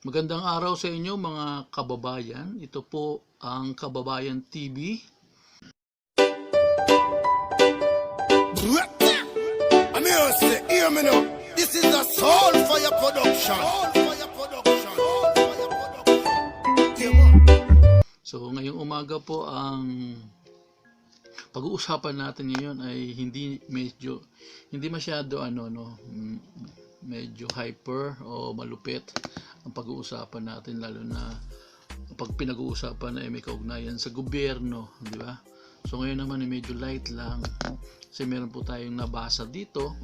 Magandang araw sa inyo mga kababayan. Ito po ang Kababayan TV. Hear me now. This is a Soul Fire production. So ngayong umaga po ang pag-uusapan natin ngayon ay hindi masyado medyo hyper o malupit ang pag-uusapan natin, lalo na pag pinag-uusapan ay may kaugnayan sa gobyerno, di ba? So ngayon naman ay medyo light lang kasi meron po tayong nabasa dito.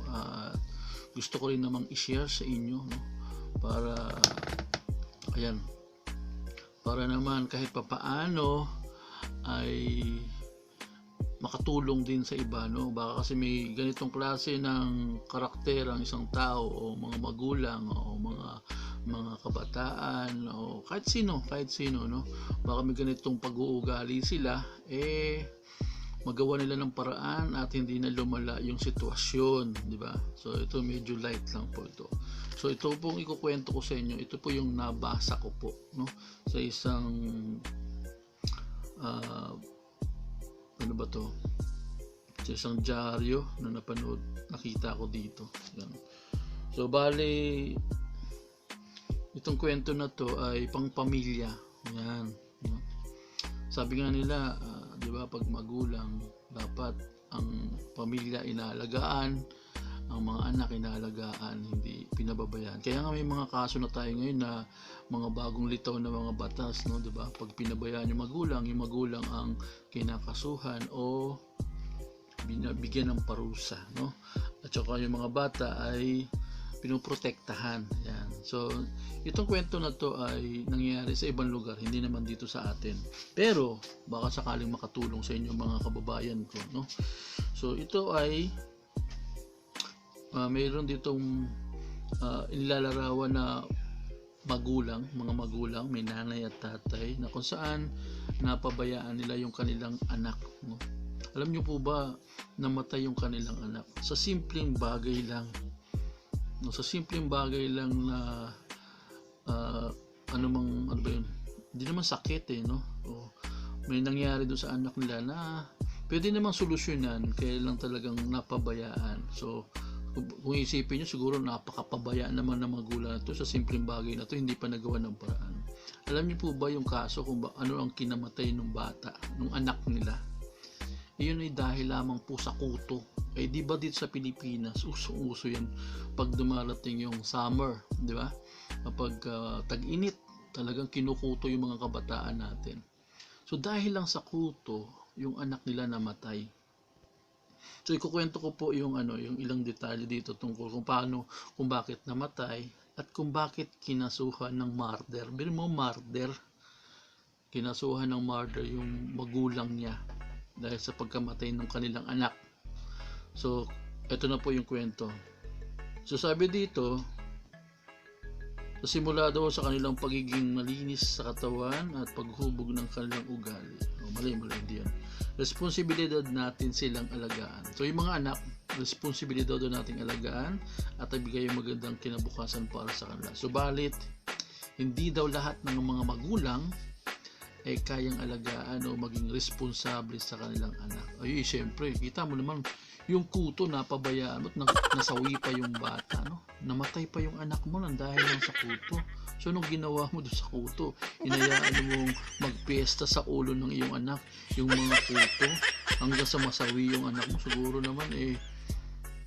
Gusto ko rin namang i-share sa inyo, no? Para naman kahit papaano ay makatulong din sa iba, no? Baka kasi may ganitong klase ng karakter ang isang tao o mga magulang o mga kabataan o kahit sino, no? Baka may ganitong pag-uugali sila, magawa nila ng paraan at hindi na lumala yung sitwasyon, di ba? So ito medyo light lang po ito. So ito pong ikukwento ko sa inyo, ito po yung nabasa ko po, no? Sa isang sa isang dyaryo na nakita ko dito. Yan. So bali itong kwento na to ay pang pamilya. Yan. Sabi nga nila, di ba, pag magulang dapat ang pamilya inaalagaan, ang mga anak inaalagaan, hindi pinababayaan. Kaya nga may mga kaso na tayo ngayon na mga bagong litaw na mga batas, no, di ba? Pag pinabayaan yung magulang ang kinakasuhan o binabigyan ng parusa, no? At saka yung mga bata ay pinoprotektahan. Yan. So, itong kwento na to ay nangyayari sa ibang lugar, hindi naman dito sa atin. Pero baka sakaling makatulong sa inyo mga kababayan ko, no? So, ito ay mayroon ditong inilalarawan na mga magulang, may nanay at tatay na kung saan napabayaan nila yung kanilang anak, no? Alam niyo po ba namatay yung kanilang anak sa simpleng bagay lang, no? Sa simpleng bagay lang na hindi naman sakit, no? O, may nangyari doon sa anak nila na pwede namang solusyonan, kaya lang talagang napabayaan. So kung isipin nyo, siguro napakapabayaan naman ng magulang na to sa simpleng bagay na to, hindi pa nagawa ng paraan. Alam niyo po ba yung kaso kung ano ang kinamatay ng bata, ng anak nila? Iyon ay dahil lamang po sa kuto. Di ba dito sa Pilipinas, uso yan pag dumarating yung summer, di ba? Kapag tag-init, talagang kinukuto yung mga kabataan natin. So dahil lang sa kuto, yung anak nila namatay. So ikukwento ko po yung ilang detalye dito tungkol kung bakit namatay at kung bakit kinasuhan ng murder. Pero mo kinasuhan ng murder yung magulang niya dahil sa pagkamatay ng kanilang anak. So ito na po yung kwento. So sabi dito, sa simula daw sa kanilang pagiging malinis sa katawan at paghubog ng kanilang ugali. Mali, hindi yan. Responsibilidad natin silang alagaan. So yung mga anak, responsibilidad daw nating alagaan at ibigay yung magandang kinabukasan para sa kanila. Subalit, hindi daw lahat ng mga magulang ay kayang alagaan o maging responsable sa kanilang anak. Siyempre, kita mo naman yung kuto, napabayaan mo at nasawi pa yung bata, no? Namatay pa yung anak mo nang dahil lang sa kuto. So anong ginawa mo doon sa kuto? Inayaan mong magpiesta sa ulo ng iyong anak yung mga kuto hanggang sa masawi yung anak mo. Siguro naman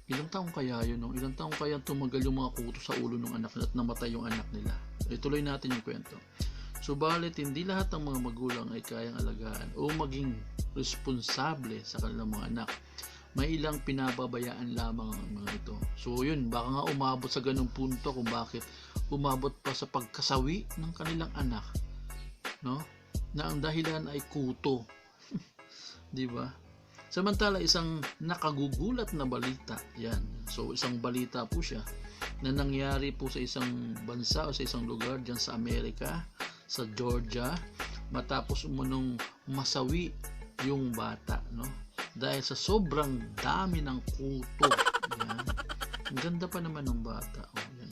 ilang taong kaya yun, no? Ilang taong kaya tumagal yung mga kuto sa ulo ng anak nila at namatay yung anak nila. Tuloy natin yung kwento. Subalit, hindi lahat ng mga magulang ay kayang alagaan o maging responsable sa kanilang mga anak. May ilang pinababayaan lamang ang mga ito. So yun, baka nga umabot sa ganung punto kung bakit umabot pa sa pagkasawi ng kanilang anak, no? Na ang dahilan ay kuto. Di ba? Samantala, isang nakagugulat na balita, yan. So isang balita po siya na nangyari po sa isang bansa o sa isang lugar diyan sa Amerika, sa Georgia, matapos umunong masawi yung bata, no? Dahil sa sobrang dami ng kuto. Yan. Ang ganda pa naman ng bata. Yan.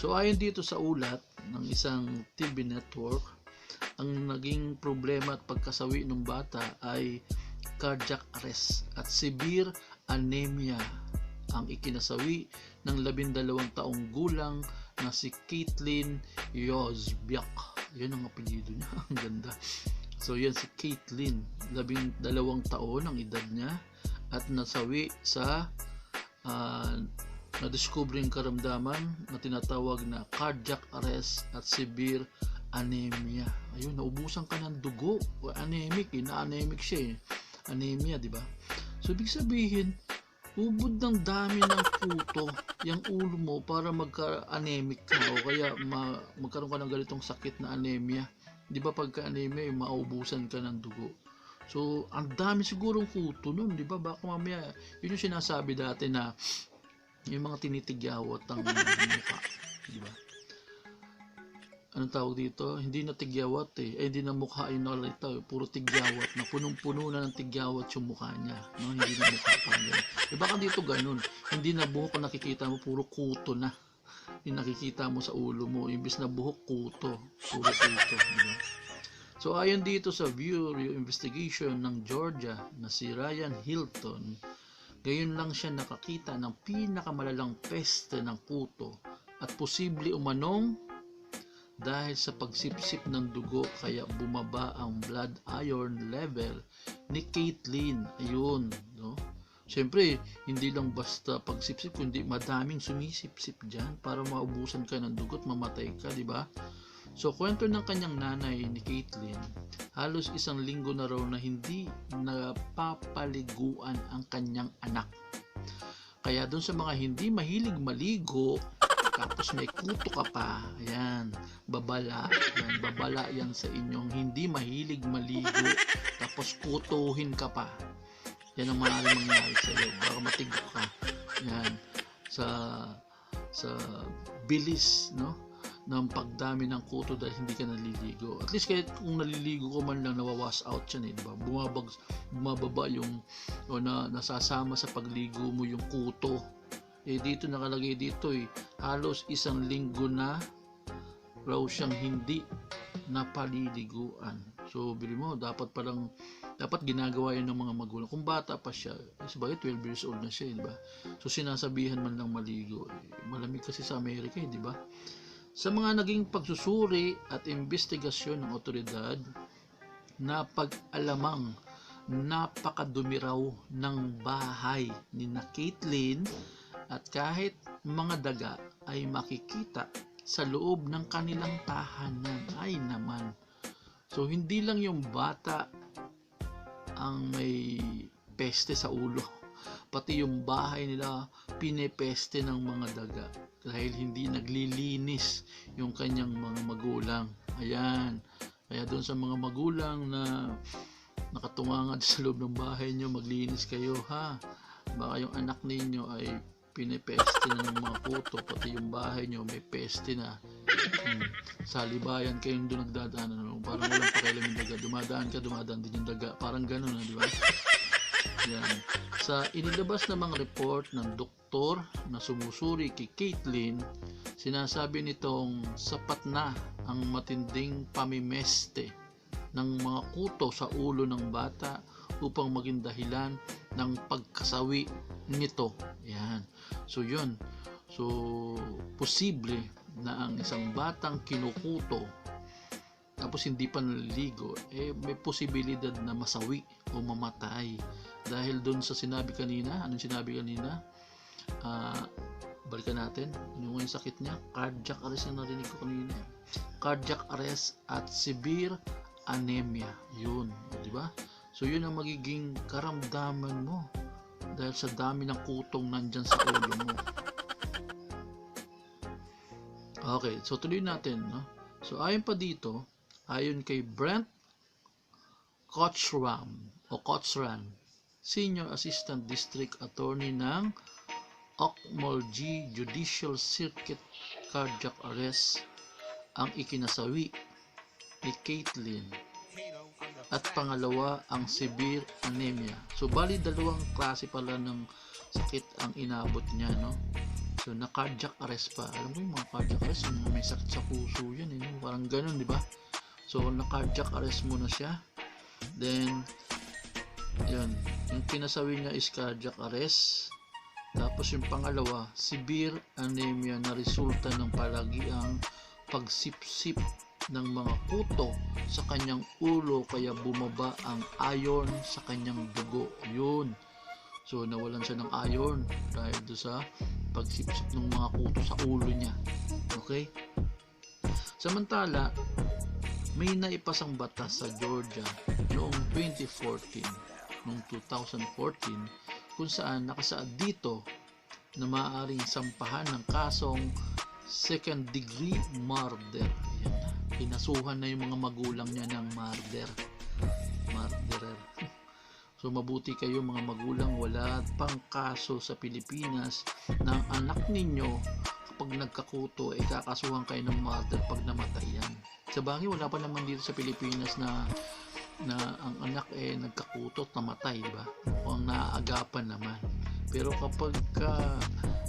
So ayon dito sa ulat ng isang TV network, ang naging problema at pagkasawi ng bata ay cardiac arrest at severe anemia ang ikinasawi ng 12 taong gulang na si Caitlin Yozbiak. Yan ang apelyido niya. Ang ganda. So yan si Caitlin, 12 taon ang edad niya at nasawi sa na-discovering karamdaman na tinatawag na cardiac arrest at severe anemia. Ayun, naubusan ka ng dugo. Anemic, na-anemic siya eh. Anemia, di ba? So, ibig sabihin, ubod ng dami ng puto yung ulo mo para magka-anemic ka o kaya magkaroon ka ng ganitong sakit na anemia. Di ba pagka-anemia, maubusan ka ng dugo. So, ang dami sigurong puto nun, di ba? Baka mamaya, yun yung sinasabi dati na yung mga tinitigyawat ang mukha, di ba? Anong tawag dito? Hindi na tigyawat hindi na mukha yung nakalita, puro tigyawat na punong-puno na ng tigyawat yung mukha niya, no? Hindi na mukha pa ganun. Baka dito ganun, hindi na buhok ang nakikita mo, puro kuto na yung nakikita mo sa ulo mo, imbis na buhok, kuto, puro kuto, di ba? So ayon dito sa Bureau Investigation ng Georgia na si Ryan Hilton, gayon lang siya nakakita ng pinakamalalang peste ng puto at posible umanong dahil sa pagsipsip ng dugo kaya bumaba ang blood iron level ni Caitlin. Ayun, no? Siyempre, hindi lang basta pagsipsip, kundi madaming sumisipsip dyan para maubusan ka ng dugo at mamatay ka, di ba? So, kwento ng kanyang nanay ni Caitlin, halos 1 linggo na raw na hindi napapaliguan ang kanyang anak. Kaya doon sa mga hindi mahilig maligo, tapos may kuto ka pa, ayan, babala yan sa inyong hindi mahilig maligo, tapos kutuhin ka pa. Yan ang maaaring mangyari sa iyo, baka matigok ka. Yan, sa bilis, no, ng pagdami ng kuto dahil hindi ka naliligo. At least kahit kung naliligo ko man lang, nawawash out yan diba? Bumababa yung nasasama sa pagligo mo yung kuto. Dito nakalagay dito halos 1 linggo na raw siyang hindi napaliliguan. So bili mo, dapat ginagawa yan ng mga magulang. Kung bata pa siya, sabagay 12 years old na siya, di ba? So sinasabihan man lang maligo. Malamig kasi sa Amerika, di ba? Sa mga naging pagsusuri at investigasyon ng otoridad, na pag-alamang napakadumi raw ng bahay ni na Caitlin at kahit mga daga ay makikita sa loob ng kanilang tahanan. Ay naman. So hindi lang yung bata ang may peste sa ulo, pati yung bahay nila pinepeste ng mga daga dahil hindi naglilinis yung kanyang mga magulang. Ayan. Kaya doon sa mga magulang na nakatunganga sa loob ng bahay nyo, maglinis kayo ha. Baka yung anak ninyo ay pinepeste na ng mga kuto, pati yung bahay nyo may peste na. Sa libayan kayong doon nagdadaan, parang walang pakialam yung daga, dumadaan din yung daga, parang ganun di ba? Yan. Sa inilabas na mga report ng doktor na sumusuri kay Caitlin, sinasabi nitong sapat na ang matinding pamimeste ng mga kuto sa ulo ng bata upang maging dahilan ng pagkasawi nito. Yan. So yun. So posible na ang isang batang kinukuto tapos hindi pa naliligo, may posibilidad na masawi o mamatay dahil doon sa sinabi kanina. Anong sinabi kanina? Balikan natin yung sakit niya, cardiac arrest na narinig ko kanina, cardiac arrest at severe anemia. Yun, di ba? So yun ang magiging karamdaman mo dahil sa dami ng kutong nandyan sa ulo mo. Okay, so tuloy natin, no? So ayon pa dito, ayon kay Brent Cochran, Senior Assistant District Attorney ng Okmulgee Judicial Circuit, cardiac arrest ang ikinasawi ni Caitlin at pangalawa ang severe anemia. So bali 2 klase pala ng sakit ang inabot niya, no? So, na-cardiac arrest pa. Alam mo yung mga cardiac arrest, yung mga may sakit sa puso yan, eh. Parang ganun, di ba? So, na-cardiac arrest muna siya. Then, yan. Yung pinasawi niya is cardiac arrest. Tapos yung pangalawa, severe anemia na resulta ng palagiang pagsipsip ng mga kuto sa kanyang ulo kaya bumaba ang iron sa kanyang dugo. Yun. So, nawalan siya ng iron dahil do sa pagsipsip ng mga kuto sa ulo niya. Okay? Samantala, may naipasang batas sa Georgia noong 2014, noong 2014, kung saan nakasaad dito na maaaring sampahan ng kasong second degree murder. Ayan na. Pinasuhan na yung mga magulang niya ng murderer. So mabuti kayo mga magulang, wala pang kaso sa Pilipinas ng anak ninyo kapag nagkakuto ay kakasuhan kayo ng murder pag namatay yan. Sa bagay wala pa naman dito sa Pilipinas na ang anak nagkakuto at namatay, diba? O ang naaagapan naman. Pero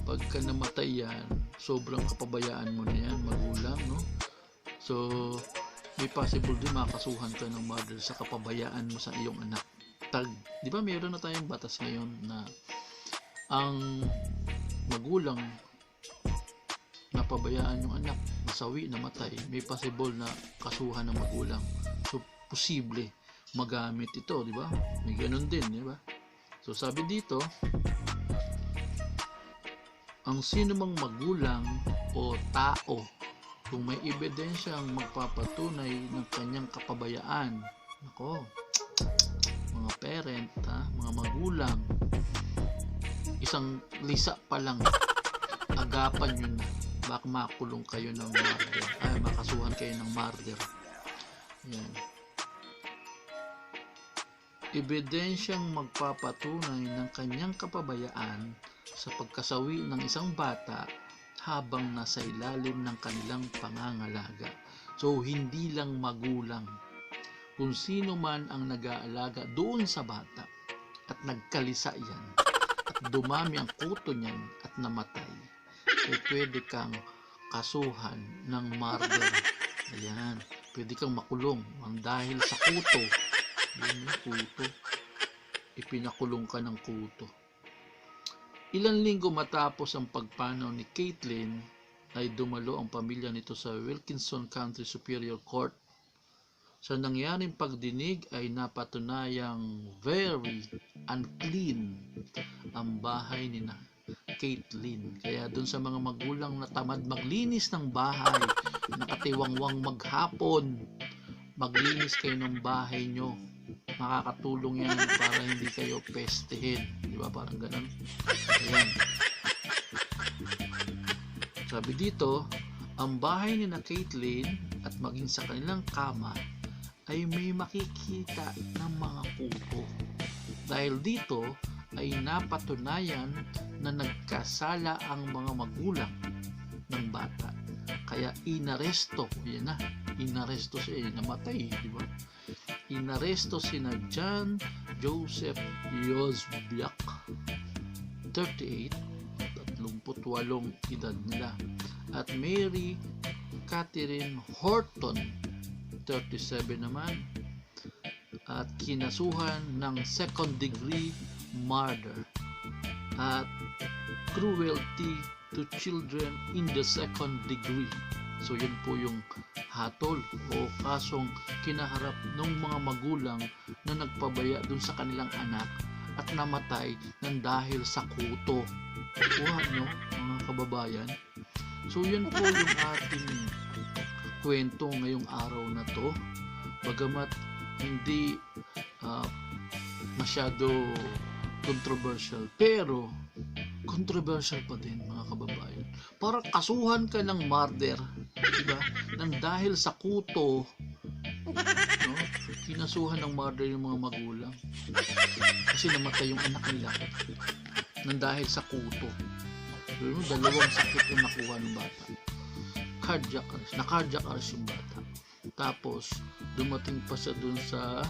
pagka namatay yan, sobrang kapabayaan mo na yan, magulang, no? So may possible din makasuhan ka ng murder sa kapabayaan mo sa iyong anak. Di ba mayroon na tayong batas ngayon na ang magulang napabayaan yung anak, nasawi, namatay, may possible na kasuhan ng magulang. So posible magamit ito, di ba? May ganun din, di ba? So sabi dito, ang sinumang magulang o tao kung may ebidensyang magpapatunay ng kanyang kapabayaan, nako, mga parent, mga magulang, isang lisa pa lang, agapan yun na, baka makulong kayo ng murder, makasuhan kayo ng murder. Yan. Ebidensyang magpapatunay ng kanyang kapabayaan sa pagkasawi ng isang bata habang nasa ilalim ng kanilang pangangalaga. So, hindi lang magulang, kung sino man ang nag-aalaga doon sa bata at nagkalisa yan at dumami ang kuto niyan at namatay, ay pwede kang kasuhan ng murder. Ayan, pwede kang makulong dahil sa kuto. Yun yung kuto, ipinakulong ka ng kuto. Ilang linggo matapos ang pagpanaw ni Caitlyn ay dumalo ang pamilya nito sa Wilkinson County Superior Court. Sa nangyaring pagdinig ay napatunayang very unclean ang bahay ni Caitlyn. Kaya dun sa mga magulang na tamad maglinis ng bahay, nakatiwangwang maghapon, maglinis kayo ng bahay nyo. Makakatulong yan para hindi kayo pestehin. Di ba? Parang ganun. Ayan. Sabi dito, ang bahay ni Caitlyn at maging sa kanilang kama ay may makikita ng mga kuto. Dahil dito ay napatunayan na nagkasala ang mga magulang ng bata. Kaya inaresto, yan na, inaresto siya, namatay, di ba? Inaresto sina John Joseph Yosbiak, 38, 38 edad nila, at Mary Catherine Horton, 37 naman, at kinasuhan ng second degree murder at cruelty to children in the second degree. So yun po yung hatol o kasong kinaharap ng mga magulang na nagpabaya dun sa kanilang anak at namatay ng dahil sa kuto. No, mga kababayan. So yun po yung ating kwento ngayong araw na to. Bagamat hindi masyado controversial, pero controversial pa din mga kababayan. Para kasuhan ka ng murder, diba? Nang dahil sa kuto, no? Kinasuhan ng murder yung mga magulang. Kasi namatay yung anak nila. Nang dahil sa kuto. So, dalawang sakit yung nakuha ng bata. Cardiac arrest. Na-cardiac arrest yung bata. Tapos, dumating pa siya dun sa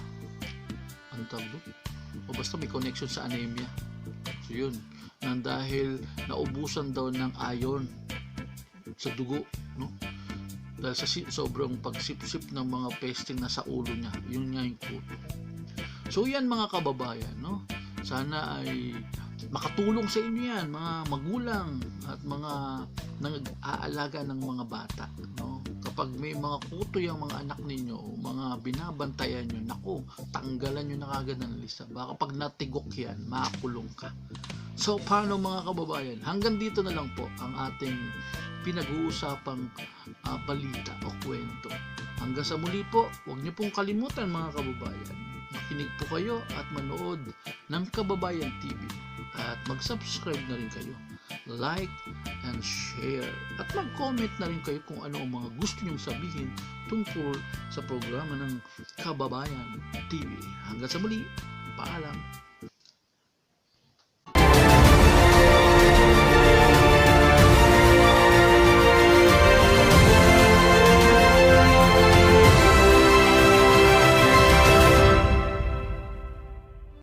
o basta may connection sa anemia. So yun, nang dahil naubusan daw ng iron sa dugo, no? Dahil sa sobrang pagsipsip ng mga pesting na sa ulo niya. Yun nga yung quote. So yan mga kababayan, no? Sana ay makatulong sa inyo yan, mga magulang at mga nag-aalaga ng mga bata, no? Kapag may mga kuto yung mga anak ninyo, mga binabantayan nyo, naku, tanggalan nyo na kagad ng lista. Baka pag natigok yan, makakulong ka. So paano mga kababayan? Hanggang dito na lang po ang ating pinag-uusapang balita o kwento. Hanggang sa muli po, huwag niyo pong kalimutan mga kababayan, makinig po kayo at manood ng Kababayan TV at mag-subscribe na rin kayo, like and share at mag-comment na rin kayo kung ano ang mga gusto nyong sabihin tungkol sa programa ng Kababayan TV. Hanggang sa muli, paalam.